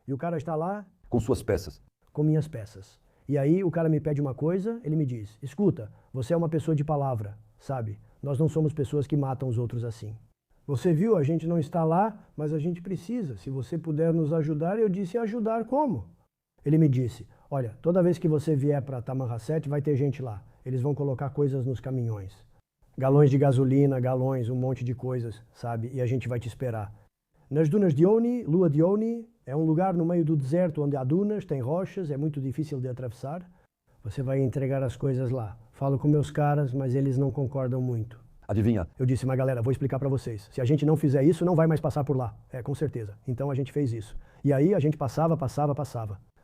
E o cara está lá... Com suas peças. Com minhas peças. E aí o cara me pede uma coisa, ele me diz, escuta, você é uma pessoa de palavra, sabe? Nós não somos pessoas que matam os outros assim. Você viu, a gente não está lá, mas a gente precisa. Se você puder nos ajudar, eu disse, ajudar como? Ele me disse, olha, toda vez que você vier para Tamanrasset, vai ter gente lá. Eles vão colocar coisas nos caminhões. Galões de gasolina, galões, um monte de coisas, sabe? E a gente vai te esperar. Nas dunas de Oni, Lua de Oni, é um lugar no meio do deserto onde há dunas, tem rochas, é muito difícil de atravessar. Você vai entregar as coisas lá. Falo com meus caras, mas eles não concordam muito. Adivinha? Eu disse, mas galera, vou explicar para vocês. Se a gente não fizer isso, não vai mais passar por lá. É, com certeza. Então a gente fez isso. E aí a gente passava.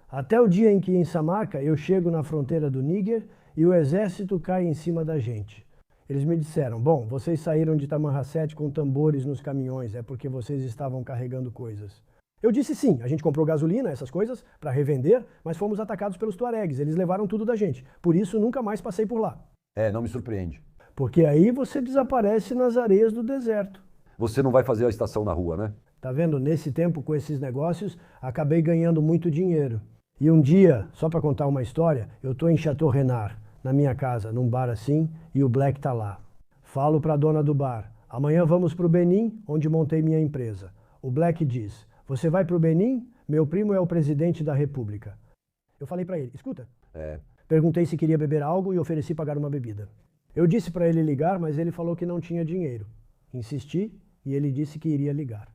Até o dia em que em Samarca eu chego na fronteira do Níger e o exército cai em cima da gente. Eles me disseram, bom, vocês saíram de Tamanrasset com tambores nos caminhões, é porque vocês estavam carregando coisas. Eu disse sim, a gente comprou gasolina, essas coisas, para revender, mas fomos atacados pelos tuaregues, eles levaram tudo da gente. Por isso nunca mais passei por lá. É, não me surpreende. Porque aí você desaparece nas areias do deserto. Você não vai fazer a estação na rua, né? Tá vendo? Nesse tempo, com esses negócios, acabei ganhando muito dinheiro. E um dia, só para contar uma história, eu estou em Château Renard, na minha casa, num bar assim, e o Black tá lá. Falo para a dona do bar, amanhã vamos para o Benin, onde montei minha empresa. O Black diz, você vai para o Benin? Meu primo é o presidente da República. Eu falei para ele, escuta. Perguntei se queria beber algo e ofereci pagar uma bebida. Eu disse para ele ligar, mas ele falou que não tinha dinheiro. Insisti e ele disse que iria ligar.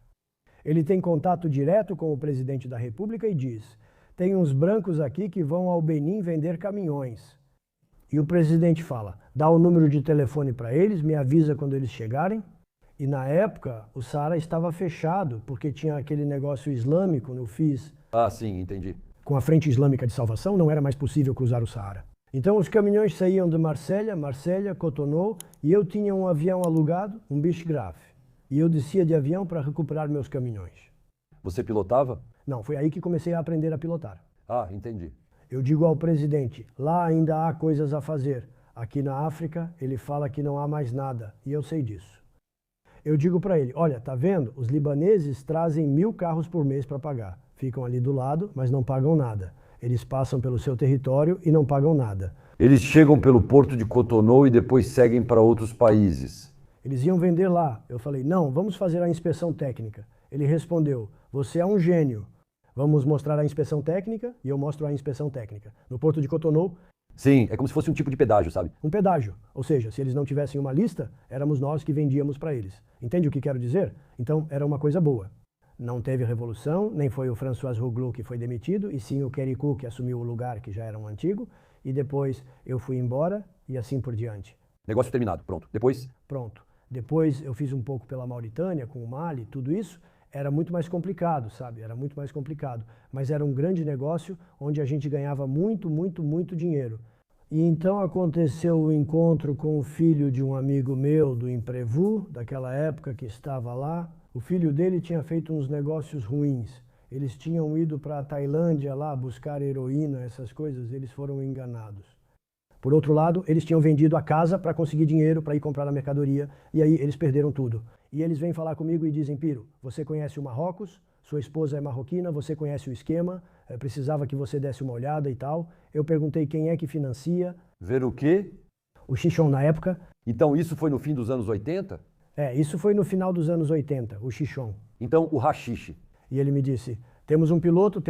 Ele tem contato direto com o presidente da República e diz, tem uns brancos aqui que vão ao Benin vender caminhões. E o presidente fala, dá o número de telefone para eles, me avisa quando eles chegarem. E na época, o Saara estava fechado, porque tinha aquele negócio islâmico no FIS. Ah, sim, entendi. Com a Frente Islâmica de Salvação, não era mais possível cruzar o Saara. Então os caminhões saíam de Marselha, Cotonou, e eu tinha um avião alugado, um Beechcraft. E eu descia de avião para recuperar meus caminhões. Você pilotava? Não, foi aí que comecei a aprender a pilotar. Ah, entendi. Eu digo ao presidente, lá ainda há coisas a fazer. Aqui na África, ele fala que não há mais nada, e eu sei disso. Eu digo para ele, olha, tá vendo? Os libaneses trazem 1000 carros por mês para pagar. Ficam ali do lado, mas não pagam nada. Eles passam pelo seu território e não pagam nada. Eles chegam pelo porto de Cotonou e depois seguem para outros países. Eles iam vender lá. Eu falei, não, vamos fazer a inspeção técnica. Ele respondeu, você é um gênio. Vamos mostrar a inspeção técnica e eu mostro a inspeção técnica. No porto de Cotonou... Sim, é como se fosse um tipo de pedágio, sabe? Um pedágio. Ou seja, se eles não tivessem uma lista, éramos nós que vendíamos para eles. Entende o que quero dizer? Então, era uma coisa boa. Não teve revolução, nem foi o François Rouglou que foi demitido, e sim o Querico que assumiu o lugar que já era um antigo, e depois eu fui embora e assim por diante. Negócio terminado, pronto. Depois? Pronto. Depois eu fiz um pouco pela Mauritânia, com o Mali, tudo isso. Era muito mais complicado, sabe? Era muito mais complicado. Mas era um grande negócio onde a gente ganhava muito, muito, muito dinheiro. E então aconteceu o encontro com o filho de um amigo meu do Imprevu, daquela época que estava lá. O filho dele tinha feito uns negócios ruins. Eles tinham ido para a Tailândia lá buscar heroína, essas coisas, eles foram enganados. Por outro lado, eles tinham vendido a casa para conseguir dinheiro para ir comprar a mercadoria, e aí eles perderam tudo. E eles vêm falar comigo e dizem, Piro, você conhece o Marrocos, sua esposa é marroquina, você conhece o esquema, precisava que você desse uma olhada e tal. Eu perguntei quem é que financia. Ver o quê? O Chichon na época. Então isso foi no fim dos anos 80? Isso foi no final dos anos 80, o Chichon. Então o haxixe. E ele me disse, temos um piloto.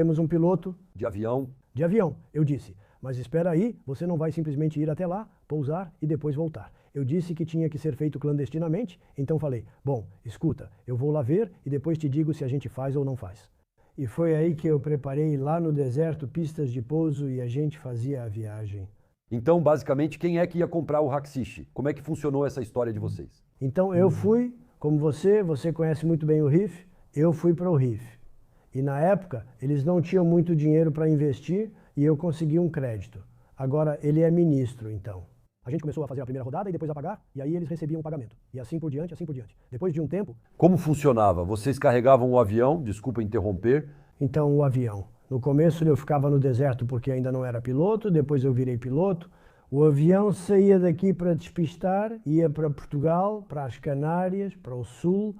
De avião. De avião, eu disse. Mas espera aí, você não vai simplesmente ir até lá, pousar e depois voltar. Eu disse que tinha que ser feito clandestinamente, então falei, bom, escuta, eu vou lá ver e depois te digo se a gente faz ou não faz. E foi aí que eu preparei lá no deserto pistas de pouso e a gente fazia a viagem. Então, basicamente, quem é que ia comprar o haxixe? Como é que funcionou essa história de vocês? Então eu fui, como você conhece muito bem o RIF, eu fui para o RIF. E na época, eles não tinham muito dinheiro para investir e eu consegui um crédito. Agora, ele é ministro, então. A gente começou a fazer a primeira rodada e depois a pagar, e aí eles recebiam o pagamento. E assim por diante, assim por diante. Depois de um tempo... Como funcionava? Vocês carregavam o avião, desculpa interromper. Então, o avião. No começo eu ficava no deserto porque ainda não era piloto, depois eu virei piloto. O avião saía daqui para despistar, ia para Portugal, para as Canárias, para o sul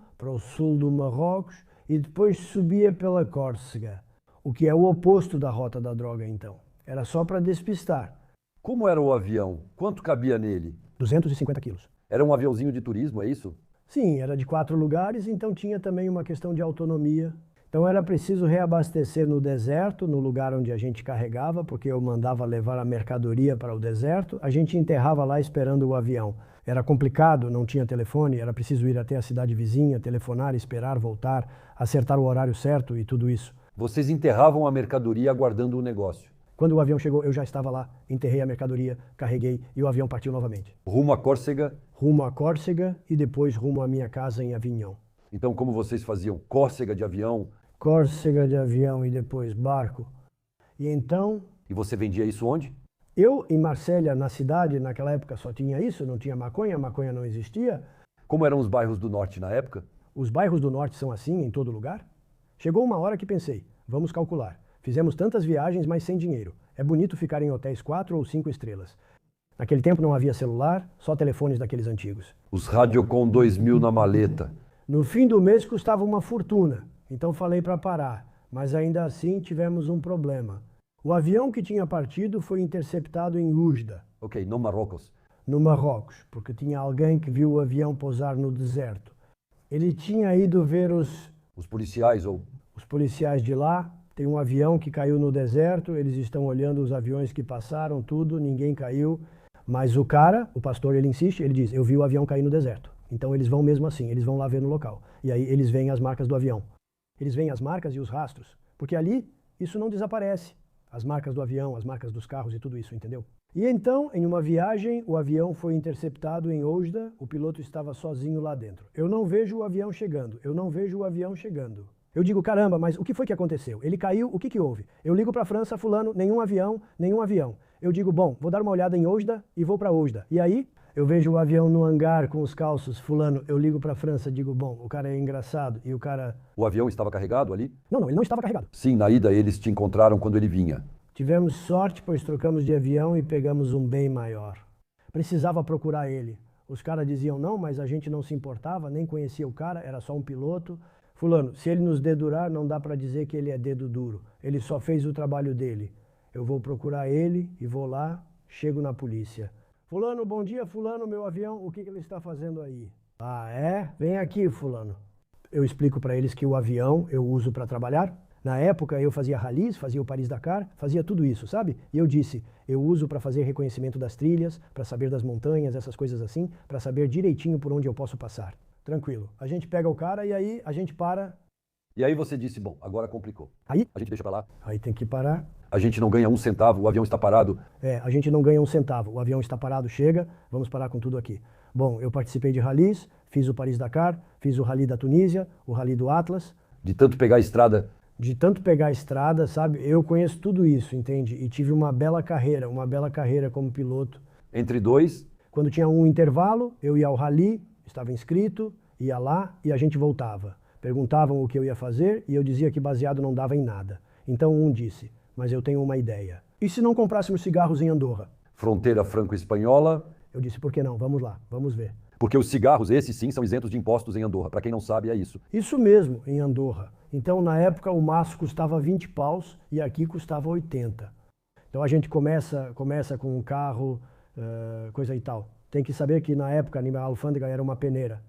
do Marrocos, e depois subia pela Córcega, o que é o oposto da rota da droga, então. Era só para despistar. Como era o avião? Quanto cabia nele? 250 quilos. Era um aviãozinho de turismo, é isso? Sim, era de 4 lugares, então tinha também uma questão de autonomia. Então era preciso reabastecer no deserto, no lugar onde a gente carregava, porque eu mandava levar a mercadoria para o deserto. A gente enterrava lá esperando o avião. Era complicado, não tinha telefone, era preciso ir até a cidade vizinha, telefonar, esperar, voltar, acertar o horário certo e tudo isso. Vocês enterravam a mercadoria aguardando o negócio? Quando o avião chegou, eu já estava lá, enterrei a mercadoria, carreguei e o avião partiu novamente. Rumo a Córcega? Rumo a Córcega e depois rumo à minha casa em Avignon. Então, como vocês faziam? Córcega de avião? Córcega de avião e depois barco. E então... E você vendia isso onde? Eu, em Marselha, na cidade, naquela época só tinha isso, não tinha maconha, a maconha não existia. Como eram os bairros do norte na época? Os bairros do norte são assim em todo lugar? Chegou uma hora que pensei, vamos calcular. Fizemos tantas viagens, mas sem dinheiro. É bonito ficar em hotéis 4 ou 5 estrelas. Naquele tempo não havia celular, só telefones daqueles antigos. Os Radiocon 2000 na maleta. No fim do mês custava uma fortuna, então falei para parar. Mas ainda assim tivemos um problema. O avião que tinha partido foi interceptado em Ujda. Ok, no Marrocos. No Marrocos, porque tinha alguém que viu o avião pousar no deserto. Ele tinha ido ver Os policiais ou... os policiais de lá. Tem um avião que caiu no deserto, eles estão olhando os aviões que passaram, tudo, ninguém caiu. Mas o cara, o pastor, ele insiste, ele diz, eu vi o avião cair no deserto. Então eles vão mesmo assim, eles vão lá ver no local. E aí eles veem as marcas do avião. Eles veem as marcas e os rastros. Porque ali, isso não desaparece. As marcas do avião, as marcas dos carros e tudo isso, entendeu? E então, em uma viagem, o avião foi interceptado em Oujda, o piloto estava sozinho lá dentro. Eu não vejo o avião chegando, eu não vejo o avião chegando. Eu digo, caramba, mas o que foi que aconteceu? Ele caiu, o que que houve? Eu ligo para a França, fulano, nenhum avião, nenhum avião. Eu digo, bom, vou dar uma olhada em Oujda e vou para Oujda. E aí, eu vejo o avião no hangar com os calços, fulano, eu ligo para a França, digo, bom, o cara é engraçado e o cara... O avião estava carregado ali? Não, ele não estava carregado. Sim, na ida eles te encontraram quando ele vinha. Tivemos sorte, pois trocamos de avião e pegamos um bem maior. Precisava procurar ele. Os caras diziam, não, mas a gente não se importava, nem conhecia o cara, era só um piloto. Fulano, se ele nos dedurar, não dá para dizer que ele é dedo duro. Ele só fez o trabalho dele. Eu vou procurar ele e vou lá, chego na polícia. Fulano, bom dia, fulano, meu avião, o que ele está fazendo aí? Ah, é? Vem aqui, fulano. Eu explico para eles que o avião eu uso para trabalhar. Na época eu fazia rallies, fazia o Paris-Dakar, fazia tudo isso, sabe? E eu disse, eu uso para fazer reconhecimento das trilhas, para saber das montanhas, essas coisas assim, para saber direitinho por onde eu posso passar. Tranquilo. A gente pega o cara e aí a gente para. E aí você disse, bom, agora complicou. Aí? A gente deixa pra lá. Aí tem que parar. A gente não ganha um centavo, o avião está parado. A gente não ganha um centavo. O avião está parado, chega, vamos parar com tudo aqui. Bom, eu participei de rallies, fiz o Paris-Dakar, fiz o rally da Tunísia, o rally do Atlas. De tanto pegar a estrada. De tanto pegar a estrada, sabe? Eu conheço tudo isso, entende? E tive uma bela carreira como piloto. Entre dois. Quando tinha um intervalo, eu ia ao rally, estava inscrito, ia lá e a gente voltava. Perguntavam o que eu ia fazer e eu dizia que baseado não dava em nada. Então um disse, mas eu tenho uma ideia. E se não comprássemos cigarros em Andorra? Fronteira franco-espanhola. Eu disse, por que não? Vamos lá, vamos ver. Porque os cigarros, esses sim, são isentos de impostos em Andorra. Para quem não sabe, é isso. Isso mesmo, em Andorra. Então, na época, o maço custava 20 paus e aqui custava 80. Então, a gente começa com um carro, coisa e tal. Tem que saber que, na época, a alfândega era uma peneira.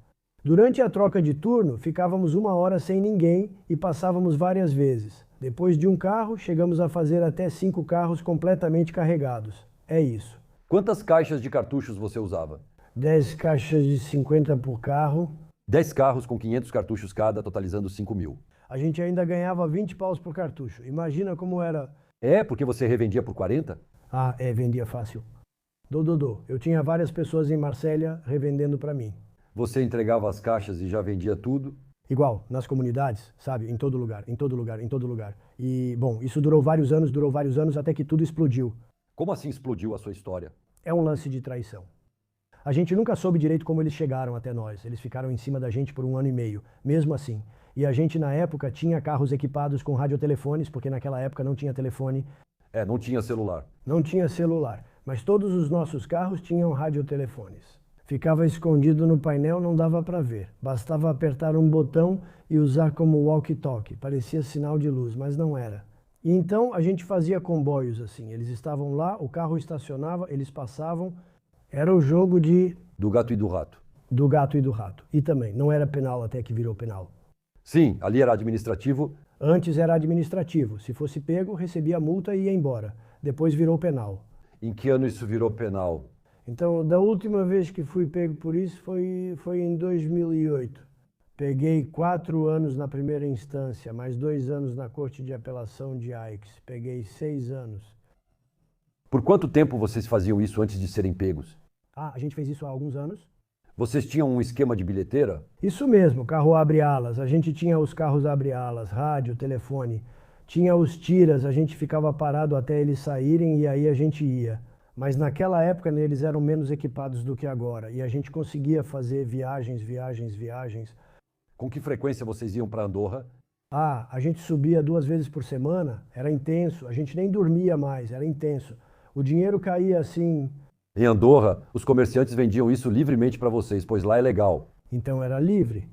Durante a troca de turno, ficávamos 1 hora sem ninguém e passávamos várias vezes. Depois de um carro, chegamos a fazer até 5 carros completamente carregados. É isso. Quantas caixas de cartuchos você usava? 10 caixas de 50 por carro. 10 carros com 500 cartuchos cada, totalizando 5.000. A gente ainda ganhava 20 paus por cartucho. Imagina como era. É, porque você revendia por 40? Ah, vendia fácil. Dodô, eu tinha várias pessoas em Marsella revendendo para mim. Você entregava as caixas e já vendia tudo? Igual, nas comunidades, sabe? Em todo lugar, em todo lugar, em todo lugar. E, bom, isso durou vários anos, até que tudo explodiu. Como assim explodiu a sua história? É um lance de traição. A gente nunca soube direito como eles chegaram até nós. Eles ficaram em cima da gente por 1 ano e meio, mesmo assim. E a gente, na época, tinha carros equipados com radiotelefones, porque naquela época não tinha telefone. Não tinha celular. Não tinha celular, mas todos os nossos carros tinham radiotelefones. Ficava escondido no painel, não dava para ver. Bastava apertar um botão e usar como walkie-talkie. Parecia sinal de luz, mas não era. E então a gente fazia comboios assim. Eles estavam lá, o carro estacionava, eles passavam. Era o jogo do gato e do rato. Do gato e do rato. E também, não era penal até que virou penal. Sim, ali era administrativo. Antes era administrativo. Se fosse pego, recebia multa e ia embora. Depois virou penal. Em que ano isso virou penal? Então, da última vez que fui pego por isso foi em 2008. Peguei 4 anos na primeira instância, mais 2 anos na Corte de Apelação de Aix. Peguei 6 anos. Por quanto tempo vocês faziam isso antes de serem pegos? A gente fez isso há alguns anos. Vocês tinham um esquema de bilheteira? Isso mesmo, carro abre-alas. A gente tinha os carros abre-alas, rádio, telefone. Tinha os tiras, a gente ficava parado até eles saírem e aí a gente ia. Mas naquela época eles eram menos equipados do que agora. E a gente conseguia fazer viagens. Com que frequência vocês iam para Andorra? A gente subia 2 vezes por semana. Era intenso. A gente nem dormia mais, era intenso. O dinheiro caía assim... Em Andorra, os comerciantes vendiam isso livremente para vocês, pois lá é legal. Então era livre.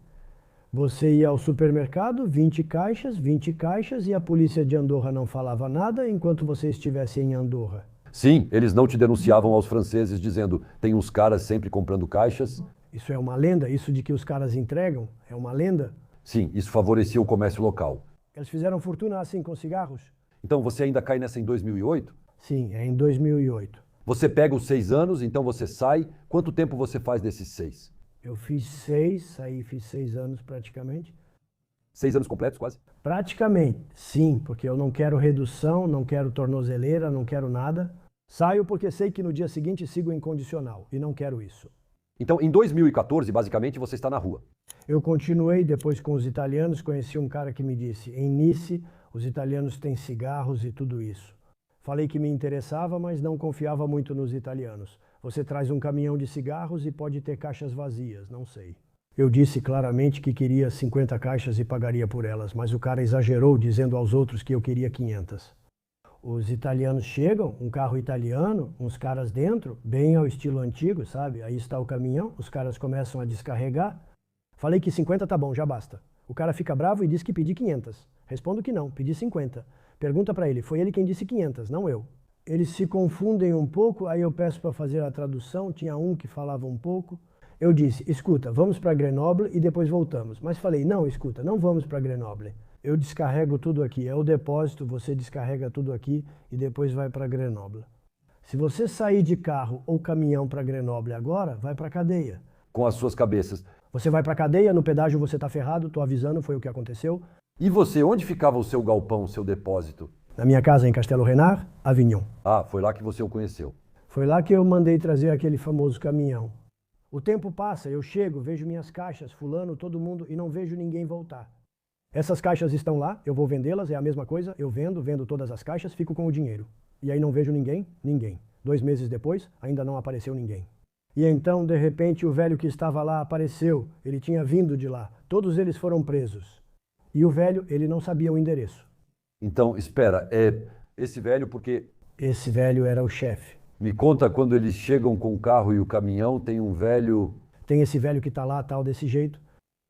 Você ia ao supermercado, 20 caixas, e a polícia de Andorra não falava nada enquanto você estivesse em Andorra. Sim, eles não te denunciavam aos franceses dizendo tem uns caras sempre comprando caixas. Isso é uma lenda? Isso de que os caras entregam é uma lenda? Sim, isso favorecia o comércio local. Eles fizeram fortuna assim com cigarros? Então você ainda cai nessa em 2008? Sim, é em 2008. Você pega os 6 anos, então você sai. Quanto tempo você faz desses 6? Eu fiz 6, saí, fiz 6 anos praticamente. 6 anos completos, quase? Praticamente, sim, porque eu não quero redução, não quero tornozeleira, não quero nada. Saio porque sei que no dia seguinte sigo incondicional e não quero isso. Então, em 2014, basicamente, você está na rua. Eu continuei depois com os italianos, conheci um cara que me disse, em Nice, os italianos têm cigarros e tudo isso. Falei que me interessava, mas não confiava muito nos italianos. Você traz um caminhão de cigarros e pode ter caixas vazias, não sei. Eu disse claramente que queria 50 caixas e pagaria por elas, mas o cara exagerou dizendo aos outros que eu queria 500. Os italianos chegam, um carro italiano, uns caras dentro, bem ao estilo antigo, sabe? Aí está o caminhão, os caras começam a descarregar. Falei que 50 tá bom, já basta. O cara fica bravo e diz que pedi 500. Respondo que não, pedi 50. Pergunta para ele, foi ele quem disse 500, não eu. Eles se confundem um pouco, aí eu peço para fazer a tradução, tinha um que falava um pouco. Eu disse, escuta, vamos para Grenoble e depois voltamos. Mas falei, não, escuta, não vamos para Grenoble. Eu descarrego tudo aqui, é o depósito, você descarrega tudo aqui e depois vai para Grenoble. Se você sair de carro ou caminhão para Grenoble agora, vai para cadeia. Com as suas cabeças. Você vai para cadeia, no pedágio você tá ferrado, tô avisando, foi o que aconteceu. E você, onde ficava o seu galpão, o seu depósito? Na minha casa em Castelo Renard, Avignon. Ah, foi lá que você o conheceu. Foi lá que eu mandei trazer aquele famoso caminhão. O tempo passa, eu chego, vejo minhas caixas, fulano, todo mundo, e não vejo ninguém voltar. Essas caixas estão lá, eu vou vendê-las, é a mesma coisa, eu vendo todas as caixas, fico com o dinheiro. E aí não vejo ninguém, ninguém. 2 meses depois, ainda não apareceu ninguém. E então, de repente, o velho que estava lá apareceu, ele tinha vindo de lá. Todos eles foram presos. E o velho, ele não sabia o endereço. Então, espera, esse velho, porque... Esse velho era o chefe. Me conta quando eles chegam com o carro e o caminhão, tem um velho... Tem esse velho que está lá, tal, desse jeito.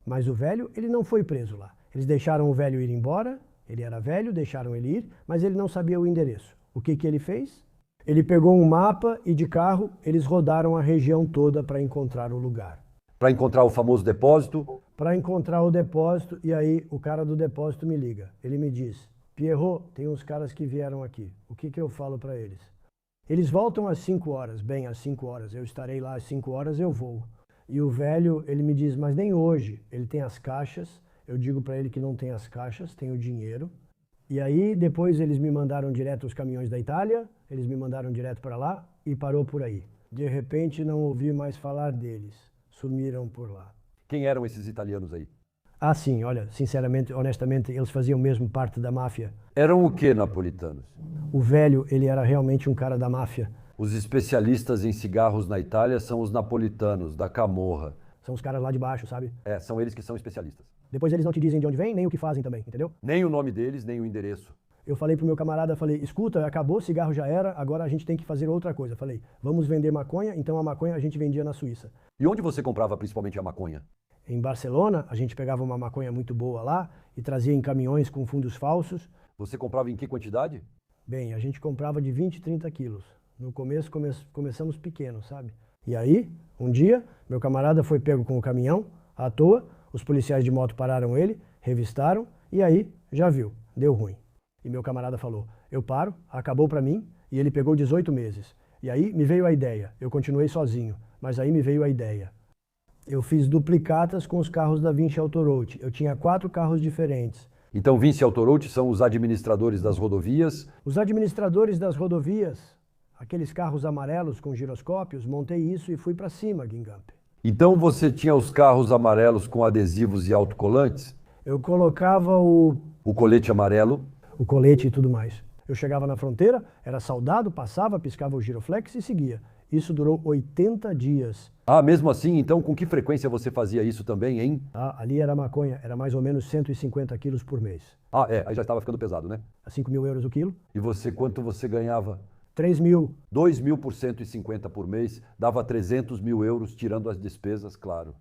Mas o velho, ele não foi preso lá. Eles deixaram o velho ir embora, ele era velho, deixaram ele ir, mas ele não sabia o endereço. O que ele fez? Ele pegou um mapa e de carro eles rodaram a região toda para encontrar o lugar. Para encontrar o famoso depósito? Para encontrar o depósito, e aí o cara do depósito me liga. Ele me diz, Pierrot, tem uns caras que vieram aqui. O que eu falo para eles? Eles voltam às 5 horas. Bem, às 5 horas. Eu estarei lá às 5 horas, eu vou. E o velho, ele me diz, mas nem hoje. Ele tem as caixas. Eu digo para ele que não tem as caixas, tem o dinheiro. E aí, depois eles me mandaram direto os caminhões da Itália, eles me mandaram direto para lá e parou por aí. De repente, não ouvi mais falar deles. Sumiram por lá. Quem eram esses italianos aí? Ah, sim, olha, sinceramente, honestamente, eles faziam mesmo parte da máfia. Eram o que napolitanos? O velho, ele era realmente um cara da máfia. Os especialistas em cigarros na Itália são os napolitanos, da Camorra. São os caras lá de baixo, sabe? São eles que são especialistas. Depois eles não te dizem de onde vem, nem o que fazem também, entendeu? Nem o nome deles, nem o endereço. Eu falei pro meu camarada, falei, escuta, acabou, cigarro já era, agora a gente tem que fazer outra coisa. Falei, vamos vender maconha, então a maconha a gente vendia na Suíça. E onde você comprava principalmente a maconha? Em Barcelona, a gente pegava uma maconha muito boa lá e trazia em caminhões com fundos falsos. Você comprava em que quantidade? Bem, a gente comprava de 20, 30 quilos. No começo começamos pequeno, sabe? E aí, um dia, meu camarada foi pego com o caminhão, à toa, os policiais de moto pararam ele, revistaram, e aí, já viu, deu ruim. E meu camarada falou, eu paro, acabou pra mim, e ele pegou 18 meses. E aí me veio a ideia, eu continuei sozinho, mas aí me veio a ideia. Eu fiz duplicatas com os carros da Vinci Autoroute, eu tinha 4 carros diferentes. Então Vinci Autoroute são os administradores das rodovias? Os administradores das rodovias, aqueles carros amarelos com giroscópios, montei isso e fui pra cima, Guingamp. Então você tinha os carros amarelos com adesivos e autocolantes? Eu colocava o colete amarelo? O colete e tudo mais. Eu chegava na fronteira, era saudado, passava, piscava o giroflex e seguia. Isso durou 80 dias. Ah, mesmo assim, então com que frequência você fazia isso também, hein? Ah, ali era maconha, era mais ou menos 150 quilos por mês. Ah, aí já estava ficando pesado, né? A 5 mil euros o quilo. E você, quanto você ganhava? 3 mil. 2 mil por 150 por mês, dava 300 mil euros, tirando as despesas, claro.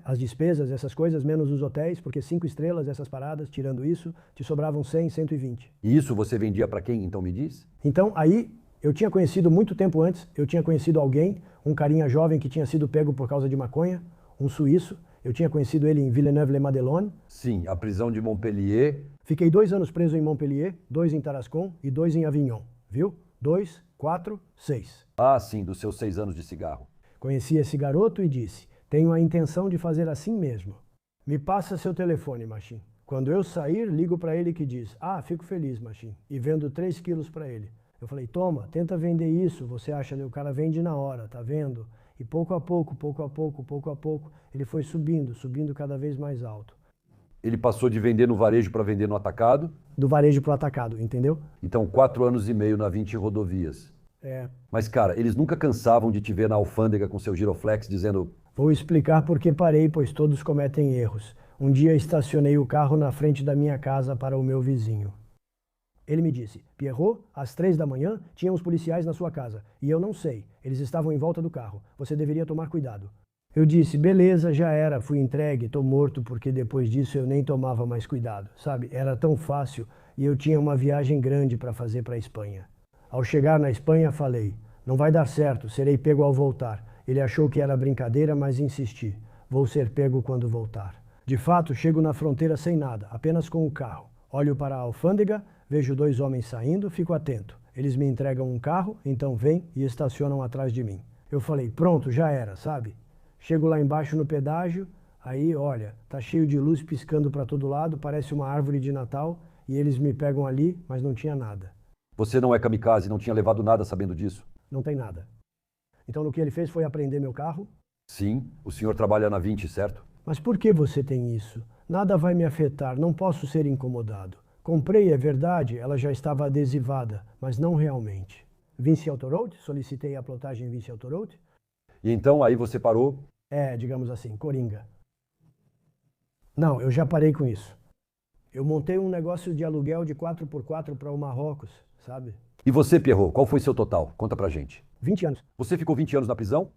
As despesas, essas coisas, menos os hotéis, porque 5 estrelas, essas paradas, tirando isso, te sobravam 100, 120. E isso você vendia para quem, então me diz? Então, aí, Eu tinha conhecido muito tempo antes, eu tinha conhecido alguém, um carinha jovem que tinha sido pego por causa de maconha, um suíço. Eu tinha conhecido ele em Villeneuve-les-Madelon. Sim, a prisão de Montpellier. Fiquei 2 anos preso em Montpellier, 2 em Tarascon e 2 em Avignon. Viu? 2, 4, 6. Ah, sim, dos seus 6 anos de cigarro. Conheci esse garoto e disse, tenho a intenção de fazer assim mesmo. Me passa seu telefone, Machim. Quando eu sair, ligo para ele que diz, fico feliz, Machim, e vendo 3 quilos para ele. Eu falei, toma, tenta vender isso, você acha que o cara vende na hora, tá vendo? E pouco a pouco, ele foi subindo cada vez mais alto. Ele passou de vender no varejo para vender no atacado? Do varejo para o atacado, entendeu? Então, 4 anos e meio na 20 rodovias. É. Mas, cara, eles nunca cansavam de te ver na alfândega com seu giroflex dizendo... Vou explicar por que parei, pois todos cometem erros. Um dia estacionei o carro na frente da minha casa para o meu vizinho. Ele me disse, Pierrot, às 3 da manhã tinha uns policiais na sua casa. E eu não sei, eles estavam em volta do carro. Você deveria tomar cuidado. Eu disse, beleza, já era, fui entregue, tô morto porque depois disso eu nem tomava mais cuidado. Sabe, era tão fácil e eu tinha uma viagem grande para fazer para a Espanha. Ao chegar na Espanha falei, não vai dar certo, serei pego ao voltar. Ele achou que era brincadeira, mas insisti, vou ser pego quando voltar. De fato, chego na fronteira sem nada, apenas com o carro. Olho para a alfândega, vejo 2 homens saindo, fico atento. Eles me entregam um carro, então vêm e estacionam atrás de mim. Eu falei, pronto, já era, sabe? Chego lá embaixo no pedágio, aí, olha, tá cheio de luz piscando para todo lado, parece uma árvore de Natal, e eles me pegam ali, mas não tinha nada. Você não é kamikaze, não tinha levado nada sabendo disso? Não tem nada. Então, o que ele fez foi apreender meu carro. Sim, o senhor trabalha na 20, certo? Mas por que você tem isso? Nada vai me afetar, não posso ser incomodado. Comprei, é verdade, ela já estava adesivada, mas não realmente. Vinci Autoroute, solicitei a plotagem Vinci Autoroute. E então aí você parou? Digamos assim, coringa. Não, eu já parei com isso. Eu montei um negócio de aluguel de 4x4 para o Marrocos, sabe? E você, Pierrot, qual foi seu total? Conta pra gente. 20 anos. Você ficou 20 anos na prisão?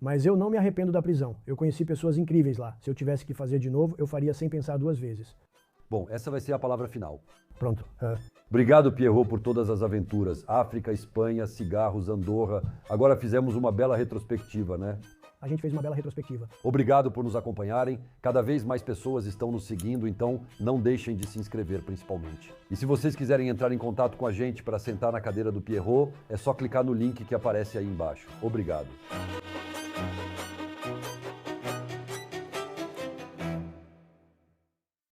Mas eu não me arrependo da prisão. Eu conheci pessoas incríveis lá. Se eu tivesse que fazer de novo, eu faria sem pensar 2 vezes. Bom, essa vai ser a palavra final. Pronto. Obrigado, Pierrot, por todas as aventuras. África, Espanha, cigarros, Andorra. Agora fizemos uma bela retrospectiva, né? A gente fez uma bela retrospectiva. Obrigado por nos acompanharem. Cada vez mais pessoas estão nos seguindo, então não deixem de se inscrever, principalmente. E se vocês quiserem entrar em contato com a gente para sentar na cadeira do Pierrot, é só clicar no link que aparece aí embaixo. Obrigado.